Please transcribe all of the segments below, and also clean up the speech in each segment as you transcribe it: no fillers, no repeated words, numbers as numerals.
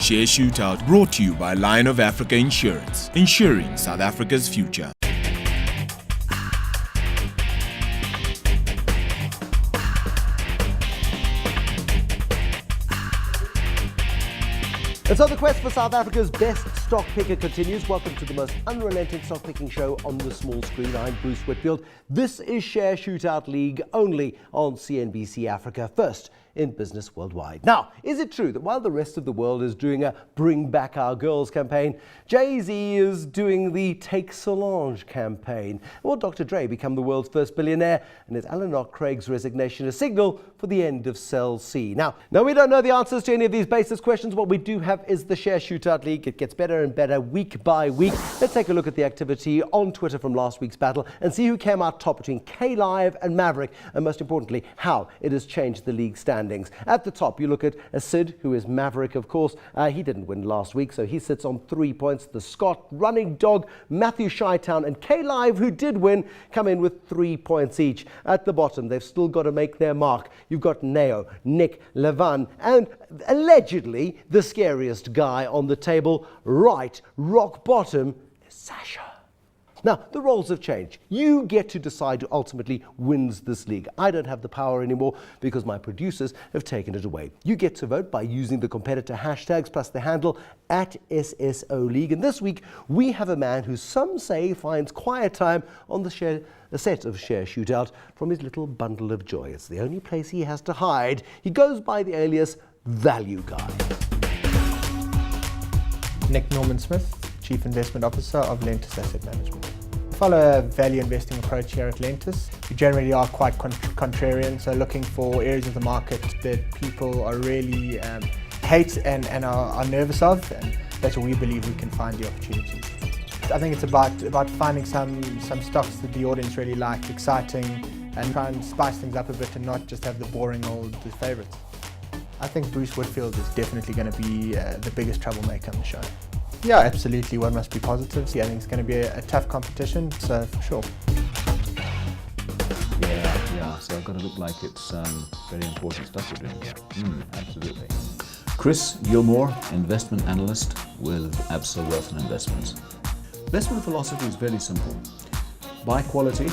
Share Shootout brought to you by Lion of Africa Insurance, insuring South Africa's future. And so the quest for South Africa's best stock picker continues. Welcome to the most unrelenting stock picking show on the small screen. I'm Bruce Whitfield. This is Share Shootout League, only on CNBC Africa, first in business worldwide. Now, is it true that while the rest of the world is doing a Bring Back Our Girls campaign, Jay-Z is doing the Take Solange campaign? Will Dr. Dre become the world's first billionaire? And is Alan Craig's resignation a signal for the end of Cell C? Now, we don't know the answers to any of these basis questions. What we do have is the Share Shootout League. It gets better and better week by week. Let's take a look at the activity on Twitter from last week's battle and see who came out top between K-Live and Maverick, and most importantly, how it has changed the league standings. At the top, you look at Sid, who is Maverick, of course. He didn't win last week, so he sits on 3 points. The Scott, Running Dog, Matthew Shytown, and K-Live, who did win, come in with 3 points each. At the bottom, they've still got to make their mark. You've got Neo, Nick, Levan, and allegedly the scariest guy on the table, right, rock bottom, is Sasha. Now, the roles have changed. You get to decide who ultimately wins this league. I don't have the power anymore because my producers have taken it away. You get to vote by using the competitor hashtags plus the handle at SSO League. And this week, we have a man who some say finds quiet time on the set of Share Shootout from his little bundle of joy. It's the only place he has to hide. He goes by the alias Value Guy. Nic Norman Smith, Chief Investment Officer of Lentus Asset Management. We follow a value investing approach here at Lentus. We generally are quite contrarian, so looking for areas of the market that people are really hate and are nervous of, and that's where we believe we can find the opportunities. I think it's about finding some stocks that the audience really like, exciting, and try and spice things up a bit and not just have the boring old favourites. I think Bruce Whitfield is definitely going to be the biggest troublemaker on the show. Yeah, absolutely. One must be positive. I think it's going to be a tough competition, so for sure. Yeah. So I've got to look like it's very important stuff we're doing. Absolutely. Chris Gilmour, investment analyst with Absa Wealth and Investments. Investment philosophy is very simple. Buy quality,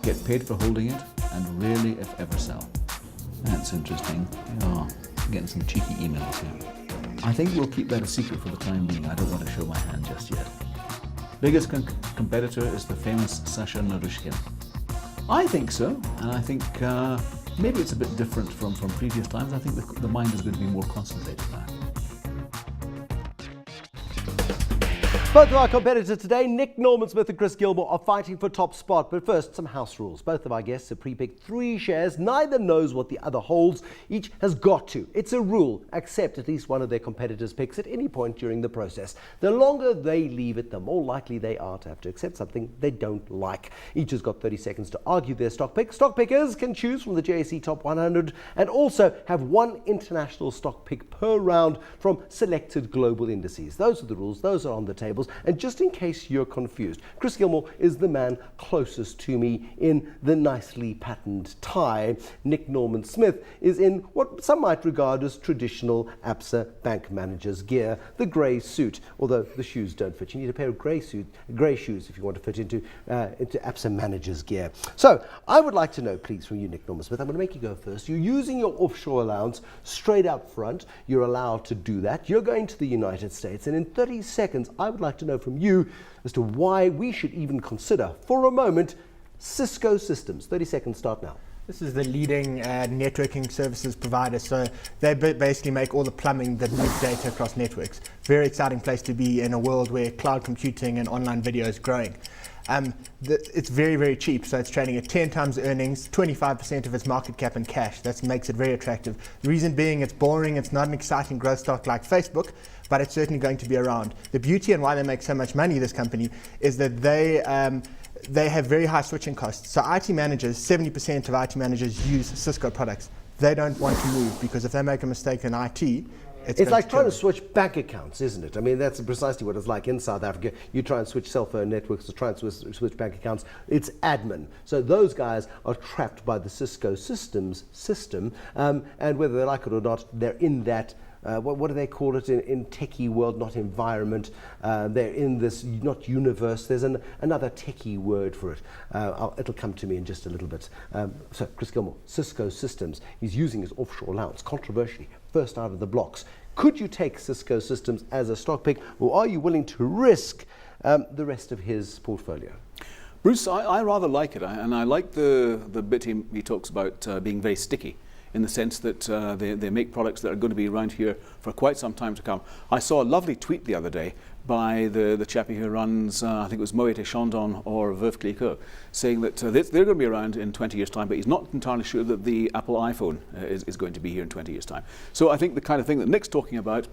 get paid for holding it, and rarely, if ever, sell. That's interesting. Yeah, getting some cheeky emails here. I think we'll keep that a secret for the time being. I don't want to show my hand just yet. Biggest competitor is the famous Sasha Narushkin. I think so, and I think maybe it's a bit different from previous times. I think the mind is going to be more concentrated now. Both of our competitors today, Nic Norman Smith and Chris Gilmour, are fighting for top spot. But first, some house rules. Both of our guests have pre-picked 3 shares. Neither knows what the other holds. Each has got to. It's a rule. Accept at least one of their competitors' picks at any point during the process. The longer they leave it, the more likely they are to have to accept something they don't like. Each has got 30 seconds to argue their stock pick. Stock pickers can choose from the JSE Top 100 and also have 1 international stock pick per round from selected global indices. Those are the rules. Those are on the table. And just in case you're confused, Chris Gilmour is the man closest to me in the nicely patterned tie. Nic Norman Smith is in what some might regard as traditional Absa bank manager's gear, the grey suit, although the shoes don't fit. You need a pair of grey shoes if you want to fit into Absa manager's gear. So I would like to know, please, from you, Nic Norman Smith, I'm going to make you go first. You're using your offshore allowance straight up front. You're allowed to do that. You're going to the United States, and in 30 seconds, I would like to know from you as to why we should even consider, for a moment, Cisco Systems. 30 seconds start now. This is the leading networking services provider, so they basically make all the plumbing that moves data across networks. Very exciting place to be in a world where cloud computing and online video is growing. It's very, very cheap, so it's trading at 10 times earnings, 25% of its market cap in cash. That makes it very attractive. The reason being it's boring, it's not an exciting growth stock like Facebook, but it's certainly going to be around. The beauty and why they make so much money, this company, is that they have very high switching costs. So IT managers, 70% of IT managers use Cisco products. They don't want to move because if they make a mistake in IT, it's like trying to switch bank accounts, isn't it? I mean, that's precisely what it's like in South Africa. You try and switch cell phone networks or try and switch bank accounts. It's admin. So those guys are trapped by the Cisco systems system, and whether they like it or not, they're in that what do they call it in techie world, not environment. They're in this, not universe, there's another techie word for it. It'll come to me in just a little bit. So Chris Gilmour, Cisco Systems, he's using his offshore allowance, controversially, first out of the blocks. Could you take Cisco Systems as a stock pick, or are you willing to risk the rest of his portfolio? Bruce, I rather like it, and I like the bit he talks about being very sticky, in the sense that they make products that are going to be around here for quite some time to come. I saw a lovely tweet the other day by the chappie who runs, I think it was Moet et Chandon or Veuve Clicquot, saying that they're going to be around in 20 years' time, but he's not entirely sure that the Apple iPhone is going to be here in 20 years' time. So I think the kind of thing that Nic's talking about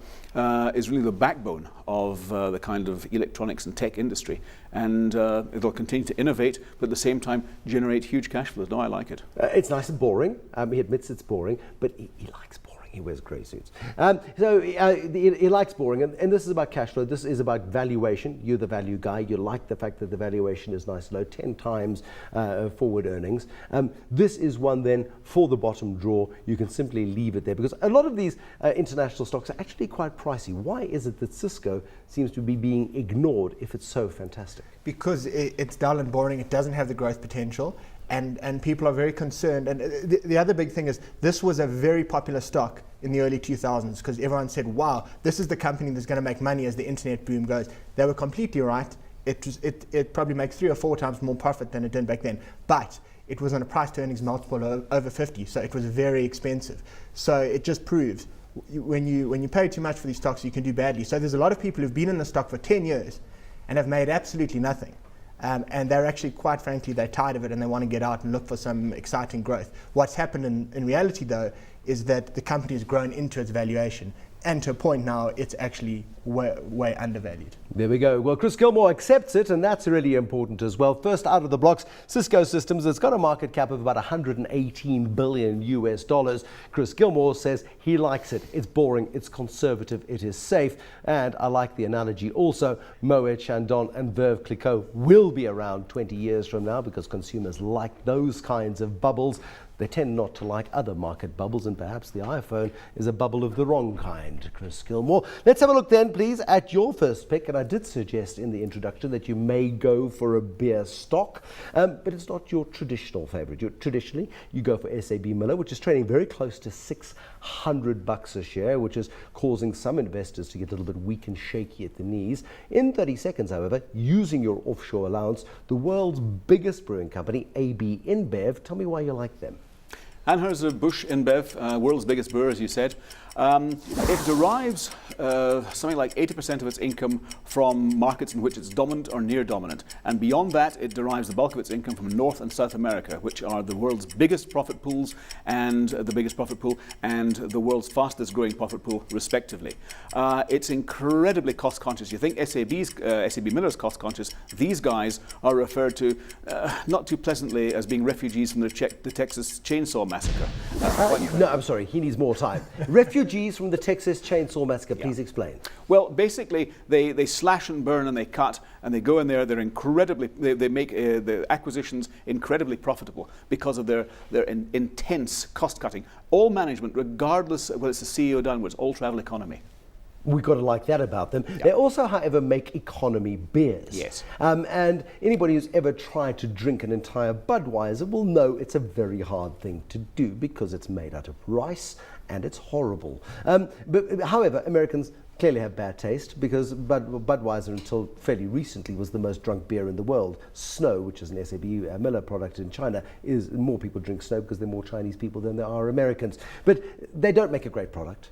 is really the backbone of the kind of electronics and tech industry, and it'll continue to innovate, but at the same time generate huge cash flows. No, I like it. It's nice and boring. He admits it's boring, but he likes boring. He wears grey suits. So he likes boring, and this is about cash flow. This is about valuation. You're the value guy. You like the fact that the valuation is nice low, 10 times forward earnings. This is one then for the bottom drawer. You can simply leave it there, because a lot of these international stocks are actually quite pricey. Why is it that Cisco seems to be being ignored if it's so fantastic? Because it's dull and boring. It doesn't have the growth potential. And people are very concerned. And the other big thing is, this was a very popular stock in the early 2000s, because everyone said, wow, this is the company that's going to make money as the internet boom goes. They were completely right. It probably makes 3 or 4 times more profit than it did back then. But it was on a price to earnings multiple of over 50, so it was very expensive. So it just proves when you pay too much for these stocks, you can do badly. So there's a lot of people who've been in the stock for 10 years and have made absolutely nothing. And they're actually, quite frankly, they're tired of it and they want to get out and look for some exciting growth. What's happened in reality, though, is that the company has grown into its valuation, and to a point now it's actually way undervalued. There we go. Well, Chris Gilmour accepts it, and that's really important as well. First out of the blocks, Cisco Systems. It's got a market cap of about $118 billion US. Chris Gilmour says he likes it. It's boring, it's conservative, it is safe. And I like the analogy also. Moet Chandon and Veuve Clicquot will be around 20 years from now, because consumers like those kinds of bubbles. They tend not to like other market bubbles, and perhaps the iPhone is a bubble of the wrong kind, Chris Gilmour. Let's have a look then, please, at your first pick. And I did suggest in the introduction that you may go for a beer stock, but it's not your traditional favorite. Traditionally, you go for ABIBB, which is trading very close to $600 a share, which is causing some investors to get a little bit weak and shaky at the knees. In 30 seconds, however, using your offshore allowance, the world's biggest brewing company, AB Inbev. Tell me why you like them. Anheuser-Busch InBev, world's biggest brewer, as you said. It derives something like 80% of its income from markets in which it's dominant or near dominant. And beyond that, it derives the bulk of its income from North and South America, which are the world's biggest profit pools and the biggest profit pool and the world's fastest growing profit pool, respectively. It's incredibly cost conscious. You think SAB Miller's cost conscious. These guys are referred to not too pleasantly as being refugees from the Texas Chainsaw Massacre. No, I'm sorry, he needs more time. Refugees from the Texas Chainsaw Massacre, please explain. Well, basically, they slash and burn and they cut, and they go in there. They're incredibly, they make the acquisitions incredibly profitable because of their intense cost cutting. All management, regardless whether it's the CEO downwards, all travel economy. We've got to like that about them. Yep. They also, however, make economy beers. Yes. And anybody who's ever tried to drink an entire Budweiser will know it's a very hard thing to do, because it's made out of rice and it's horrible. But however, Americans clearly have bad taste, because Budweiser, until fairly recently, was the most drunk beer in the world. Snow, which is an SAB Miller product in China, is more people drink Snow because there are more Chinese people than there are Americans. But they don't make a great product.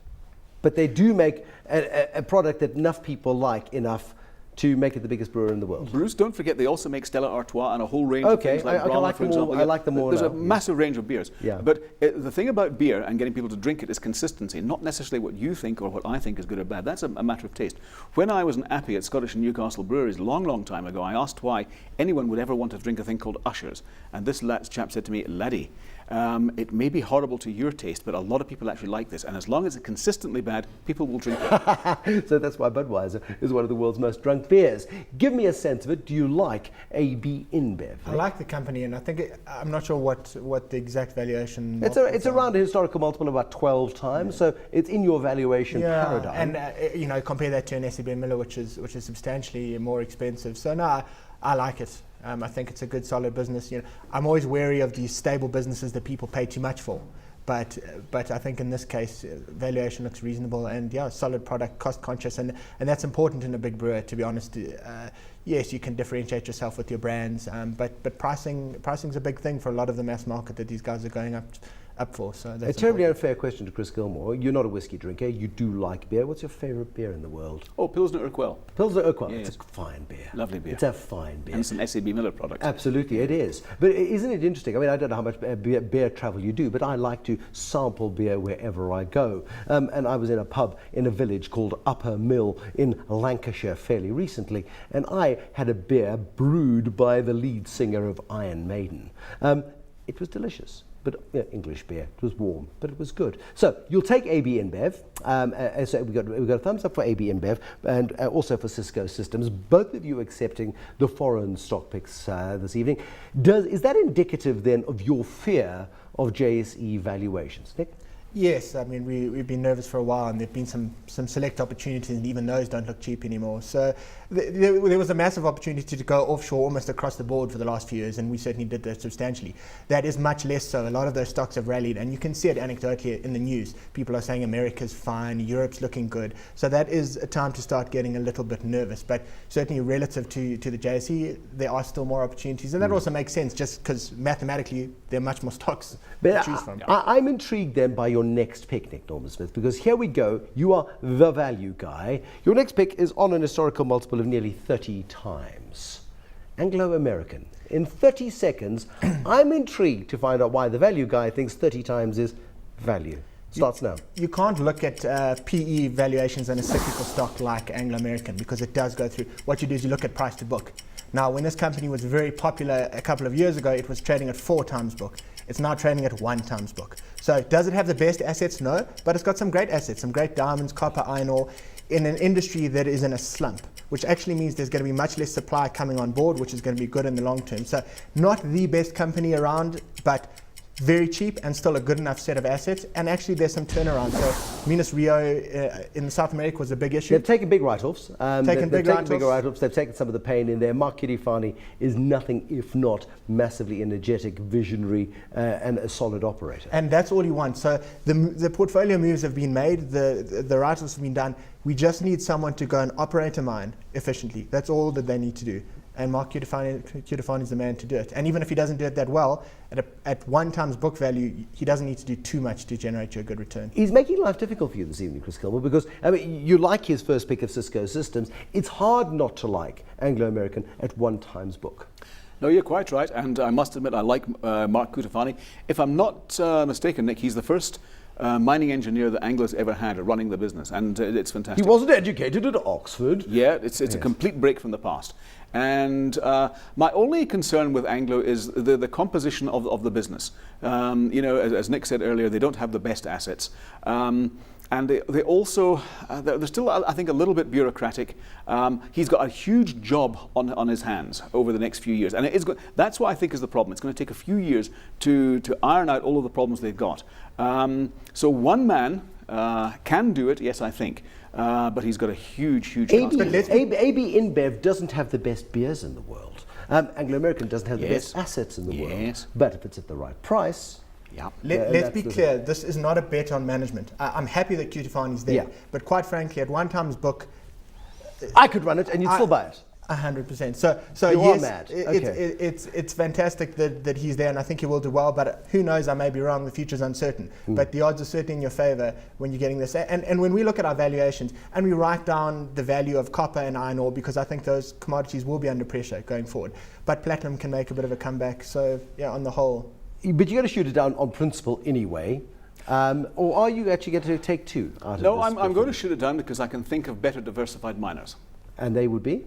But they do make a product that enough people like enough to make it the biggest brewer in the world. Bruce, don't forget they also make Stella Artois and a whole range of things like Brahma, for example. I like them more. There's now. a massive range of beers. Yeah. But the thing about beer and getting people to drink it is consistency, not necessarily what you think or what I think is good or bad. That's a matter of taste. When I was an appy at Scottish and Newcastle breweries long time ago, I asked why anyone would ever want to drink a thing called Ushers. And this chap said to me, laddie, It may be horrible to your taste, but a lot of people actually like this. And as long as it's consistently bad, people will drink it. So that's why Budweiser is one of the world's most drunk beers. Give me a sense of it. Do you like AB InBev? I like the company, and I think I'm not sure what the exact valuation. It's around a historical multiple of about 12 times, so it's in your valuation paradigm. And compare that to an SAB Miller, which is substantially more expensive. So no, I like it. I think it's a good, solid business. I'm always wary of these stable businesses that people pay too much for. But I think in this case, valuation looks reasonable, and solid product, cost conscious, and that's important in a big brewer, to be honest. Yes, you can differentiate yourself with your brands, but pricing's a big thing for a lot of the mass market that these guys are going up for. So that's a terribly unfair question to Chris Gilmour. You're not a whiskey drinker. You do like beer. What's your favourite beer in the world? Oh, Pilsner Urquell. Pilsner Urquell. Yes. It's a fine beer. Lovely beer. It's a fine beer. And some SAB Miller products. Absolutely, it is. But isn't it interesting? I mean, I don't know how much beer travel you do, but I like to sample beer wherever I go. And I was in a pub in a village called Upper Mill in Lancashire fairly recently, and I had a beer brewed by the lead singer of Iron Maiden. It was delicious. But English beer. It was warm, but it was good. So you'll take AB InBev. So we got a thumbs up for AB InBev, and also for Cisco Systems. Both of you accepting the foreign stock picks this evening. Is that indicative then of your fear of JSE valuations, Nick? Yes, I mean we've been nervous for a while, and there've been some select opportunities, and even those don't look cheap anymore. So there was a massive opportunity to go offshore almost across the board for the last few years, and we certainly did that substantially. That is much less so. A lot of those stocks have rallied, and you can see it anecdotally in the news. People are saying America's fine, Europe's looking good. So that is a time to start getting a little bit nervous. But certainly relative to the JSE, there are still more opportunities, and that also makes sense just because mathematically there are much more stocks to choose from. I'm intrigued then by your next pick, Nic Norman Smith, because here we go. You are the value guy. Your next pick is on an historical multiple of nearly 30 times. Anglo American. In 30 seconds, I'm intrigued to find out why the value guy thinks 30 times is value. Starts now. You can't look at PE valuations on a cyclical stock like Anglo American because it does go through. What you do is you look at price to book. Now, when this company was very popular a couple of years ago, it was trading at 4 times book. It's now trading at 1 times book. So does it have the best assets? No, but it's got some great assets, some great diamonds, copper, iron ore, in an industry that is in a slump, which actually means there's going to be much less supply coming on board, which is going to be good in the long term. So not the best company around, but very cheap and still a good enough set of assets. And actually there's some turnaround. So Minas Rio in South America was a big issue. They've taken big write-offs. They've taken big write-offs. They've taken some of the pain in there. Mark Cutifani is nothing if not massively energetic, visionary, and a solid operator. And that's all you want. So the portfolio moves have been made. The write-offs have been done. We just need someone to go and operate a mine efficiently. That's all that they need to do. And Mark Cutifani is the man to do it. And even if he doesn't do it that well, at 1 times book value, he doesn't need to do too much to generate you a good return. He's making life difficult for you this evening, Chris Gilmour, because I mean, you like his first pick of Cisco Systems. It's hard not to like Anglo American at 1 times book. No, you're quite right, and I must admit I like Mark Cutifani. If I'm not mistaken, Nick, he's the first mining engineer that Anglo's ever had running the business, and it's fantastic. He wasn't educated at Oxford. Yeah, it's a complete break from the past. And my only concern with Anglo is the composition of the business. As Nick said earlier, they don't have the best assets. And they also, they're still, I think, a little bit bureaucratic. He's got a huge job on his hands over the next few years. And that's what I think is the problem. It's going to take a few years to iron out all of the problems they've got. So one man can do it, yes, I think. But he's got a huge task. AB InBev doesn't have the best beers in the world. Anglo American doesn't have the best assets in the world. But if it's at the right price... Yeah. Let's be clear, this is not a bet on management. I'm happy that Cutifani's there, but quite frankly, at 1 times book... I could run it and you'd still buy it. 100%. So you yes, are mad. It's fantastic that he's there, and I think he will do well, but who knows, I may be wrong, the future's uncertain. But the odds are certainly in your favor when you're getting this. And when we look at our valuations, and we write down the value of copper and iron ore, because I think those commodities will be under pressure going forward. But platinum can make a bit of a comeback, so yeah, on the whole... But you're going to shoot it down on principle anyway. Or are you actually going to take 2 out of this? No, I'm going to shoot it down because I can think of better diversified miners. And they would be?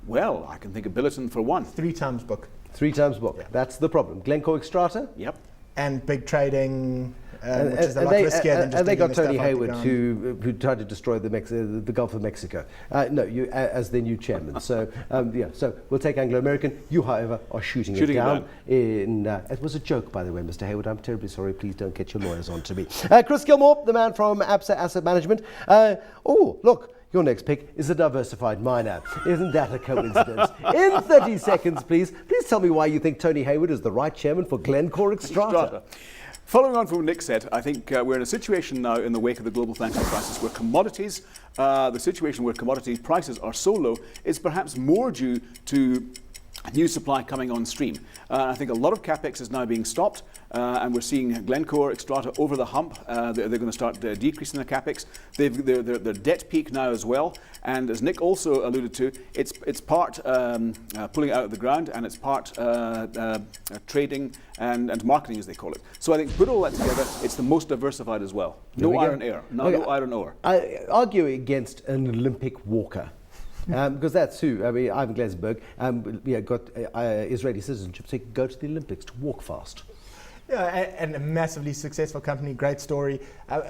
Well, I can think of Billiton for 1. 3 times book. 3 times book. Yeah. That's the problem. Glencore Xstrata? Yep. and big trading, which is a lot riskier than just and they got digging the Tony stuff out the Hayward, ground. who tried to destroy the Gulf of Mexico. No, you as their new chairman. So so we'll take Anglo American. You, however, are shooting it down. It was a joke, by the way, Mr. Hayward. I'm terribly sorry. Please don't get your lawyers on to me. Chris Gilmour, the man from Absa Asset Management. Look. Your next pick is a diversified miner. Isn't that a coincidence? In 30 seconds, please tell me why you think Tony Hayward is the right chairman for Glencore Xstrata. Following on from what Nick said, I think we're in a situation now in the wake of the global financial crisis where commodities, the situation where commodity prices are so low is perhaps more due to new supply coming on stream. I think a lot of capex is now being stopped, and we're seeing Glencore Xstrata over the hump. They're going to start decreasing their capex. Their debt peak now as well. And as Nick also alluded to, it's part pulling out of the ground, and it's part trading and marketing, as they call it. So I think put all that together, it's the most diversified as well. No iron ore. I argue against an Olympic walker. Because that's who, Ivan Glasenberg got Israeli citizenship, so he could go to the Olympics to walk fast. Yeah, and a massively successful company, great story.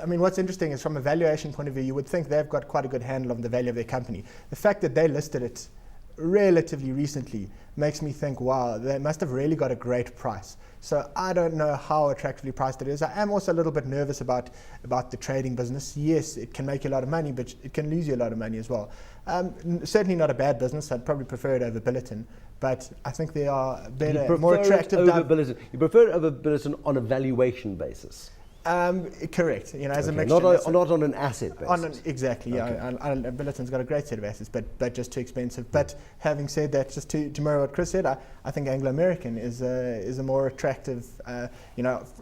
What's interesting is from a valuation point of view, you would think they've got quite a good handle on the value of their company. The fact that they listed it relatively recently makes me think, wow, they must have really got a great price. So I don't know how attractively priced it is. I am also a little bit nervous about the trading business. Yes, it can make you a lot of money, but it can lose you a lot of money as well. Certainly not a bad business. I'd probably prefer it over Billiton, but I think they are better, more attractive. You prefer it over Billiton on a valuation basis? Correct. As a mixture. Not on an asset basis. Exactly. Okay. Yeah. Billiton's got a great set of assets, but just too expensive. But having said that, just to mirror what Chris said, I think Anglo American is a more attractive.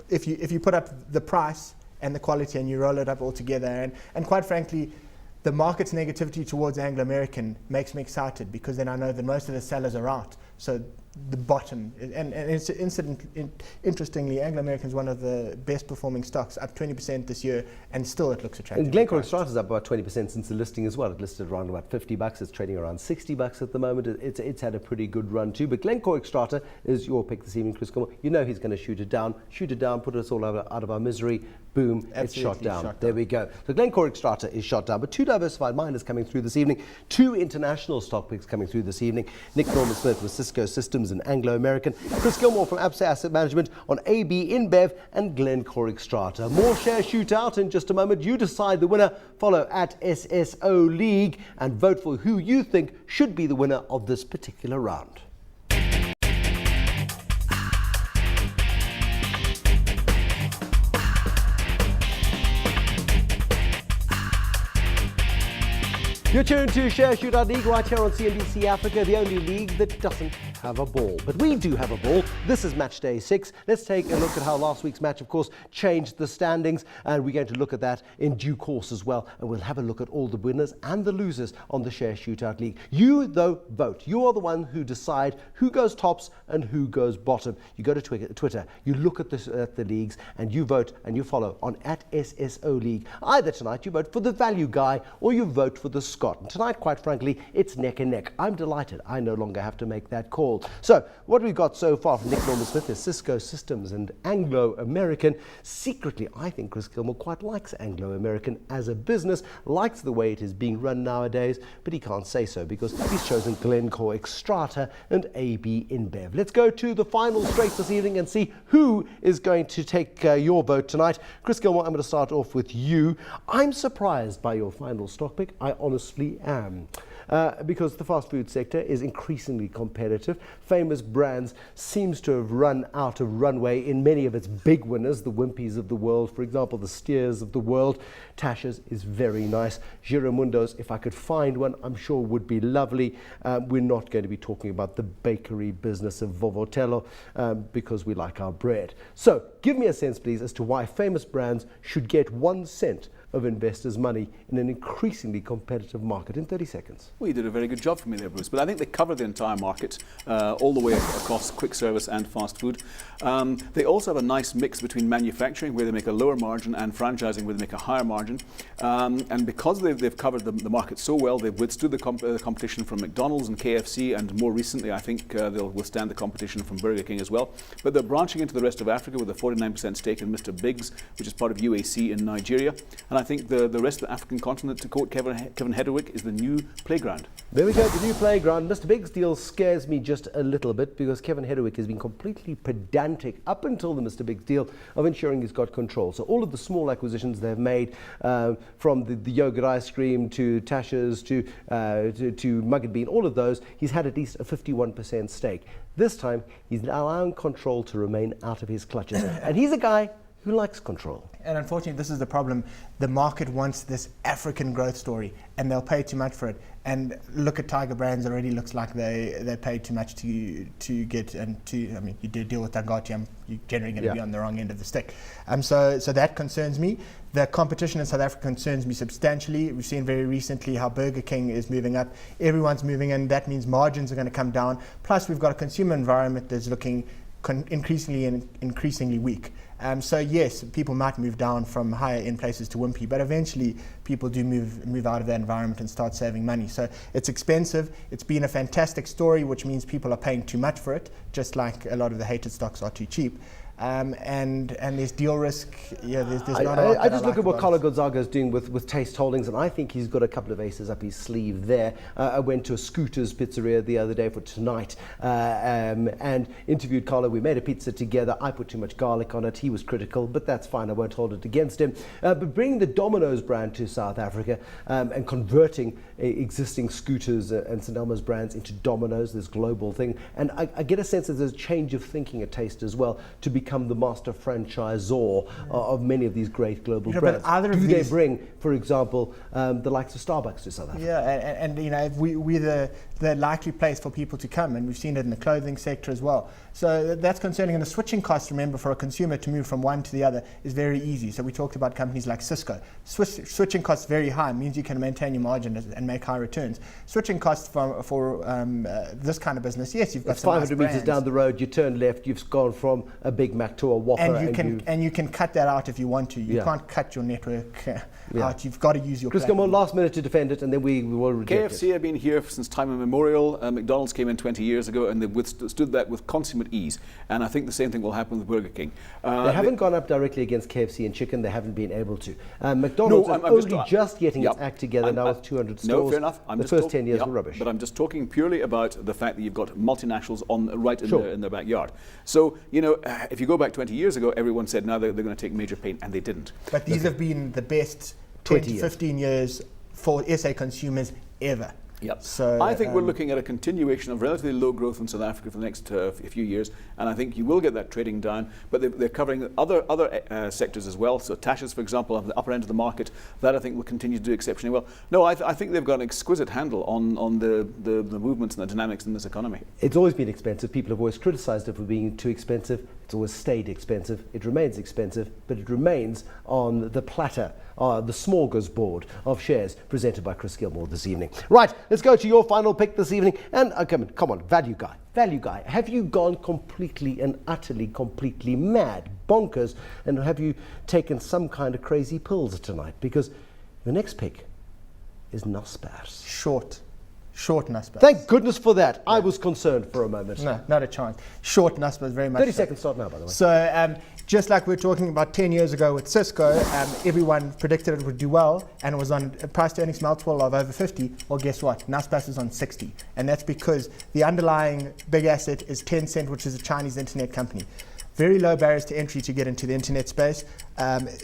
If you put up the price and the quality and you roll it up all together, and quite frankly, the market's negativity towards Anglo American makes me excited because then I know that most of the sellers are out. So the bottom, and interestingly, Anglo American is one of the best performing stocks, up 20% this year, and still it looks attractive. And Glencore Xstrata is up about 20% since the listing as well. It listed around about $50. It's trading around $60 at the moment. It's had a pretty good run too. But Glencore Xstrata is your pick this evening, Chris Gilmour. You know he's going to shoot it down, put us all out of our misery. Boom, it's shot down. There we go. So Glencore Xstrata is shot down. But two diversified miners coming through this evening. Two international stock picks coming through this evening. Nic Norman Smith with Cisco Systems and Anglo American. Chris Gilmour from Absa Asset Management on AB Inbev and Glencore Xstrata. More share shootout in just a moment. You decide the winner. Follow at CSCO League and vote for who you think should be the winner of this particular round. You're tuned to Share Shootout League right here on CNBC Africa, the only league that doesn't have a ball. But we do have a ball. This is match day 6. Let's take a look at how last week's match, of course, changed the standings. And we're going to look at that in due course as well. And we'll have a look at all the winners and the losers on the Share Shootout League. You, though, vote. You are the one who decide who goes tops and who goes bottom. You go to Twitter, you look at the leagues, and you vote and you follow on at CSCO League. Either tonight you vote for the value guy or you vote for the Scot. And tonight, quite frankly, it's neck and neck. I'm delighted. I no longer have to make that call. So what we've got so far from Nic Norman Smith is Cisco Systems and Anglo American. Secretly, I think Chris Gilmour quite likes Anglo American as a business, likes the way it is being run nowadays, but he can't say so because he's chosen Glencore Xstrata and AB InBev. Let's go to the final straight this evening and see who is going to take your vote tonight. Chris Gilmour, I'm going to start off with you. I'm surprised by your final stock pick. I honestly am. Because the fast food sector is increasingly competitive. Famous Brands seems to have run out of runway in many of its big winners, the Wimpeys of the world, for example, the Steers of the world. Tasha's is very nice. Giramundo's, if I could find one, I'm sure would be lovely. We're not going to be talking about the bakery business of Vovotello because we like our bread. So give me a sense, please, as to why Famous Brands should get 1 cent of investors' money in an increasingly competitive market in 30 seconds. Well, you did a very good job for me there, Bruce. But I think they cover the entire market, all the way across quick service and fast food. They also have a nice mix between manufacturing, where they make a lower margin, and franchising, where they make a higher margin. And because they've covered the market so well, they've withstood the competition from McDonald's and KFC, and more recently, I think they'll withstand the competition from Burger King as well. But they're branching into the rest of Africa with a 49% stake in Mr. Biggs, which is part of UAC in Nigeria. And I think the rest of the African continent, to quote Kevin Hedderwick, is the new playground. There we go, the new playground. Mr. Biggs' deal scares me just a little bit, because Kevin Hedderwick has been completely pedantic up until the Mr. Biggs deal of ensuring he's got control. So all of the small acquisitions they've made, from the yogurt ice cream to Tasha's to Mug and Bean, all of those, he's had at least a 51% stake. This time, he's allowing control to remain out of his clutches. And he's a guy who likes control. And unfortunately, this is the problem. The market wants this African growth story, and they'll pay too much for it. And look at Tiger Brands, already looks like they paid too much to get, and I mean, you did deal with Dangote, you're generally going to be on the wrong end of the stick. So that concerns me. The competition in South Africa concerns me substantially. We've seen very recently how Burger King is moving up. Everyone's moving in. That means margins are going to come down. Plus, we've got a consumer environment that's looking increasingly weak. So yes, people might move down from higher end places to wimpy, but eventually people do move out of that environment and start saving money. So it's expensive. It's been a fantastic story, which means people are paying too much for it, just like a lot of the hated stocks are too cheap. And there's deal risk. Yeah, there's not a lot. I just look at what Carlo Gonzaga is doing with Taste Holdings, and I think he's got a couple of aces up his sleeve there. I went to a Scooters pizzeria the other day for tonight and interviewed Carlo. We made a pizza together. I put too much garlic on it. He was critical, but that's fine. I won't hold it against him. But bringing the Domino's brand to South Africa and converting existing Scooters and St. Elmo's brands into Domino's, this global thing. And I get a sense that there's a change of thinking at Taste as well, to become the master franchisor of many of these great global brands. Do they bring, for example, the likes of Starbucks to South Africa? Yeah, and you know, we're the likely place for people to come, and we've seen it in the clothing sector as well. So that's concerning. And the switching cost, remember, for a consumer to move from one to the other is very easy. So we talked about companies like Cisco. Switching costs very high, means you can maintain your margin and make high returns. Switching costs for this kind of business, yes, you've got it's some 500 nice meters down the road, you turn left, you've gone from a Big Mac to a Whopper. And you can cut that out if you want to. You can't cut your network out. You've got to use your Chris Gilmour, last minute to defend it, and then we will reject KFC have been here since time immemorial. McDonald's came in 20 years ago, and they withstood that with consummate ease. And I think the same thing will happen with Burger King. They haven't gone up directly against KFC and chicken. They haven't been able to. McDonald's is just getting its act together now with 200 stores. No, fair enough. The first 10 years were rubbish. But I'm just talking purely about the fact that you've got multinationals right in their backyard. So, you know, if you go back 20 years ago, everyone said now they're going to take major pain, and they didn't. But these have been the best 10 to 15 years for SA consumers ever. Yep. So I think we're looking at a continuation of relatively low growth in South Africa for the next few years, and I think you will get that trading down. But they're covering other sectors as well. So Tasha's, for example, on the upper end of the market, that I think will continue to do exceptionally well. No, I think they've got an exquisite handle on the movements and the dynamics in this economy. It's always been expensive. People have always criticised it for being too expensive. It's always stayed expensive. It remains expensive, but it remains on the platter, the smorgasbord of shares presented by Chris Gilmour this evening. Right, let's go to your final pick this evening. And come on, value guy. Have you gone completely and utterly, completely mad, bonkers, and have you taken some kind of crazy pills tonight? Because the next pick is Naspers. Short Naspers. Thank goodness for that. Yeah. I was concerned for a moment. No, not a chance. Short Naspers, very much. 30 seconds start now, by the way. So just like we were talking about 10 years ago with Cisco, everyone predicted it would do well, and it was on a price to earnings multiple of over 50. Well, guess what? Naspers is on 60. And that's because the underlying big asset is Tencent, which is a Chinese internet company. Very low barriers to entry to get into the internet space.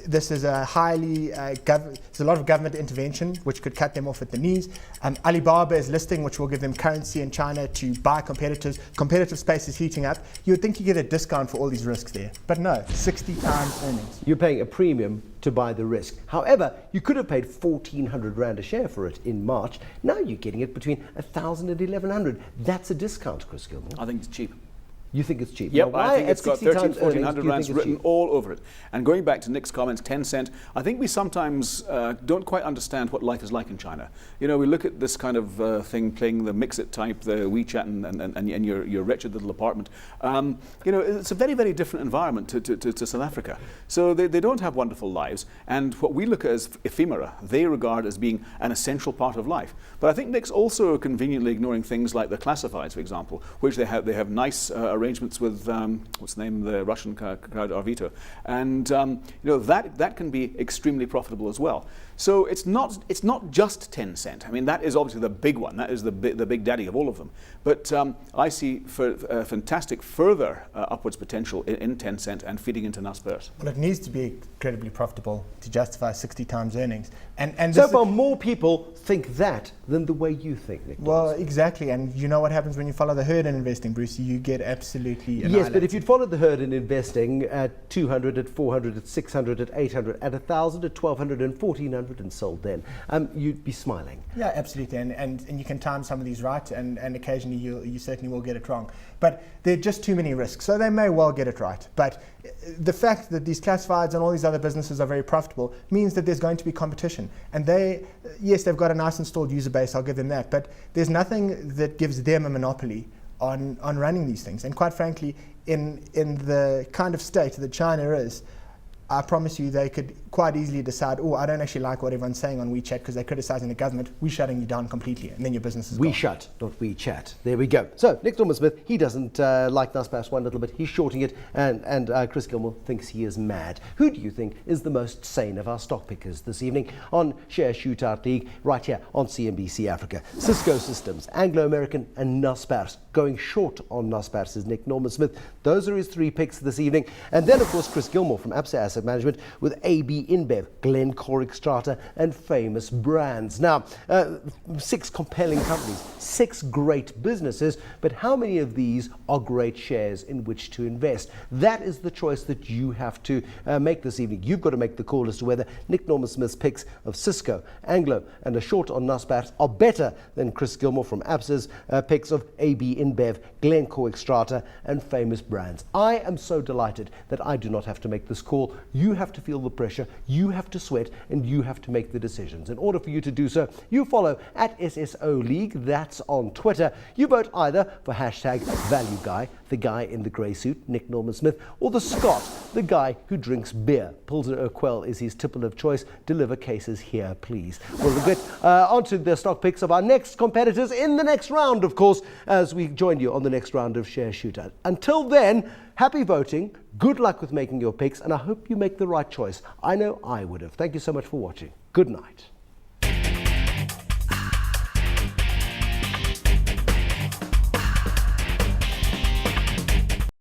This is a there's a lot of government intervention, which could cut them off at the knees. ABIBB is listing, which will give them currency in China to buy competitors. Competitive space is heating up. You would think you get a discount for all these risks there, but no, 60 times earnings. You're paying a premium to buy the risk. However, you could have paid 1,400 Rand a share for it in March. Now you're getting it between 1,000 and 1,100. That's a discount, Chris Gilmour. I think it's cheap. You think it's cheap? Yep, now, I think it's got 13, 1400 rands written cheap? all over it. And going back to Nic's comments, 10 cent, I think we sometimes don't quite understand what life is like in China. You know, we look at this kind of thing, playing the mix-it type, the WeChat and your wretched little apartment. You know, it's a very, very different environment to South Africa. So they don't have wonderful lives. And what we look at as ephemera, they regard as being an essential part of life. But I think Nic's also conveniently ignoring things like the classifieds, for example, which they have nice arrangements with what's the name, the Russian crowd Arvito, and you know, that can be extremely profitable as well. So it's not just 10 cent. I mean, that is obviously the big one. That is the big daddy of all of them. But I see fantastic further upwards potential in 10 cent and feeding into Naspers. Well, it needs to be incredibly profitable to justify 60 times earnings. And so far, more people think that than the way you think, Nic. Well, exactly. And you know what happens when you follow the herd in investing, Bruce? You get absolutely annihilated. Yes, but if you'd followed the herd in investing at 200, at 400, at 600, at 800, at 1,000, at 1,200 and 1,400 and sold then, you'd be smiling. Yeah, absolutely. And you can time some of these right, and occasionally you certainly will get it wrong. But there are just too many risks. So they may well get it right. But the fact that these classifieds and all these other businesses are very profitable means that there's going to be competition. And yes, they've got a nice installed user base, I'll give them that. But there's nothing that gives them a monopoly on running these things. And quite frankly, in the kind of state that China is, I promise you they could quite easily decide, oh, I don't actually like what everyone's saying on WeChat because they're criticizing the government. We're shutting you down completely, and then your business is gone. We shut, not WeChat. There we go. So, Nic Norman Smith, he doesn't like Naspers one little bit. He's shorting it, and Chris Gilmour thinks he is mad. Who do you think is the most sane of our stock pickers this evening on Share Shootout League, right here on CNBC Africa? Cisco Systems, Anglo American, and Naspers. Going short on Naspers is Nic Norman Smith. Those are his three picks this evening. And then, of course, Chris Gilmour from Absa Asset Management with ABIBB, Glencore Xstrata, and Famous Brands. Now, 6 compelling companies, 6 great businesses, but how many of these are great shares in which to invest? That is the choice that you have to make this evening. You've got to make the call as to whether Nic Norman Smith's picks of Cisco, Anglo, and a short on Naspers are better than Chris Gilmour from Absa's picks of ABIBB, Glencore Xstrata, and Famous Brands. I am so delighted that I do not have to make this call. You have to feel the pressure, you have to sweat, and you have to make the decisions. In order for you to do so, you follow at SSO League, that's on Twitter. You vote either for hashtag Value Guy, the guy in the grey suit, Nic Norman Smith, or the Scot, the guy who drinks beer. Pilsner Urquell is his tipple of choice. Deliver cases here, please. We'll get onto the stock picks of our next competitors in the next round, of course, as we join you on the next round of Share Shootout. Until then, happy voting, good luck with making your picks, and I hope you make the right choice. I know I would have. Thank you so much for watching. Good night.